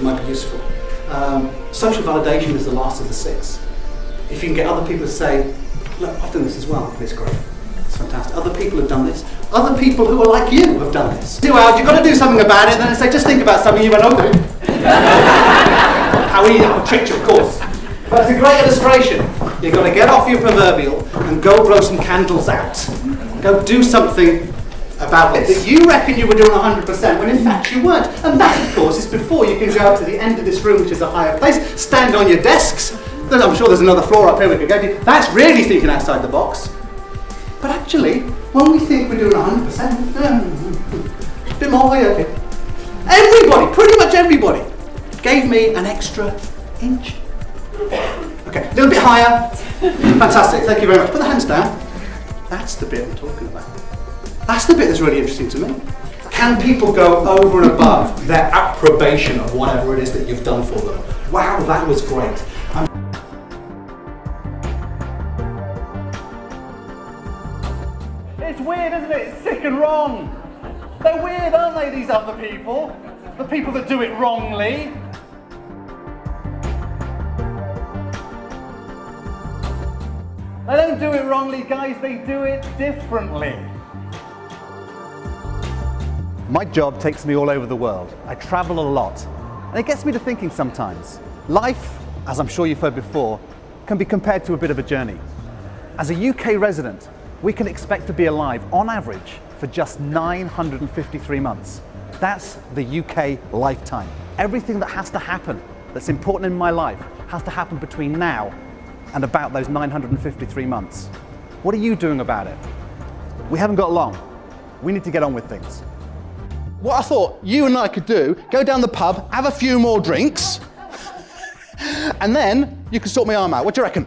might be useful. Social validation is the last of the 6. If you can get other people to say, look, I've done this as well, it's great, it's fantastic. Other people have done this. Other people who are like you have done this. You've got to do something about it, and then say, just think about something, you went, okay. How easy, I tricked you, of course. But it's a great illustration. You've got to get off your proverbial and go blow some candles out. Go do something about it that you reckon you were doing 100% when in fact you weren't. And that, of course, is before you can go up to the end of this room, which is a higher place, stand on your desks. I'm sure there's another floor up here we could go to. That's really thinking outside the box. But actually, when we think we're doing 100%, a bit more, okay. Everybody, pretty much everybody, gave me an extra inch. Okay, a little bit higher. Fantastic, thank you very much. Put the hands down. That's the bit I'm talking about. That's the bit that's really interesting to me. Can people go over and above their approbation of whatever it is that you've done for them? Wow, that was great. It's weird, isn't it? It's sick and wrong. They're weird, aren't they, these other people? The people that do it wrongly. They don't do it wrongly, guys, they do it differently. My job takes me all over the world. I travel a lot. And it gets me to thinking sometimes. Life, as I'm sure you've heard before, can be compared to a bit of a journey. As a UK resident, we can expect to be alive, on average, for just 953 months. That's the UK lifetime. Everything that has to happen, that's important in my life, has to happen between now and about those 953 months. What are you doing about it? We haven't got long. We need to get on with things. What I thought you and I could do, go down the pub, have a few more drinks, and then you can sort my arm out. What do you reckon?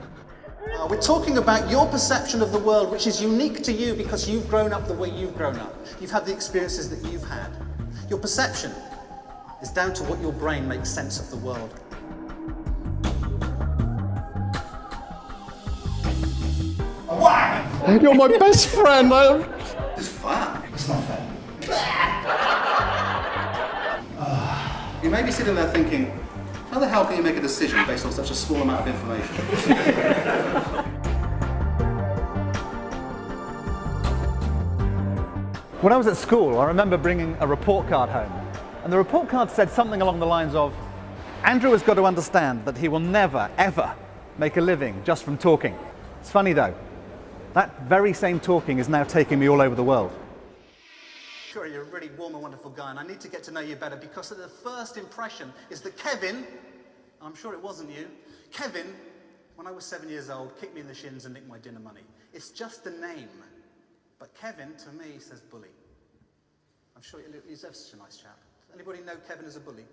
We're talking about your perception of the world, which is unique to you because you've grown up the way you've grown up. You've had the experiences that you've had. Your perception is down to what your brain makes sense of the world. Wow! You're my best friend. It's fun. It's not fair. You may be sitting there thinking, how the hell can you make a decision based on such a small amount of information? When I was at school, I remember bringing a report card home. And the report card said something along the lines of, Andrew has got to understand that he will never, ever make a living just from talking. It's funny though, that very same talking is now taking me all over the world. Sure, you're a really warm and wonderful guy, and I need to get to know you better because the first impression is that Kevin, I'm sure it wasn't you, Kevin, when I was 7 years old, kicked me in the shins and nicked my dinner money. It's just a name. But Kevin, to me, says bully. I'm sure he's such a nice chap. Anybody know Kevin as a bully?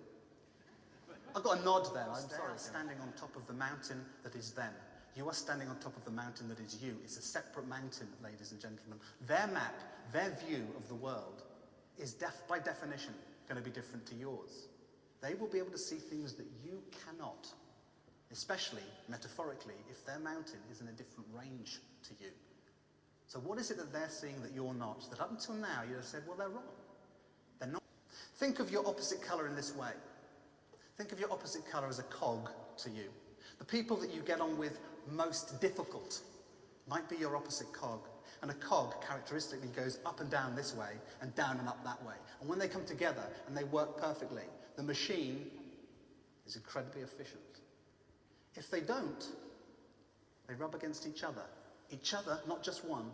I got a nod there. I'm sorry. Standing on top of the mountain that is them. You are standing on top of the mountain that is you. It's a separate mountain, ladies and gentlemen. Their map, their view of the world is by definition going to be different to yours. They will be able to see things that you cannot, especially metaphorically if their mountain is in a different range to you. So what is it that they're seeing that you're not? That up until now you'd have said, well, they're wrong. They're not. Think of your opposite colour in this way. Think of your opposite colour as a cog to you. The people that you get on with most difficult might be your opposite cog. And a cog characteristically goes up and down this way and down and up that way. And when they come together and they work perfectly, the machine is incredibly efficient. If they don't, they rub against each other. Each other, not just one,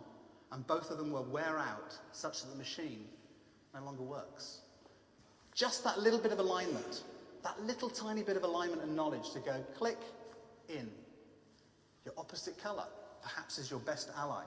and both of them will wear out such that the machine no longer works. Just that little bit of alignment, that little tiny bit of alignment and knowledge to go click in. Your opposite colour perhaps is your best ally.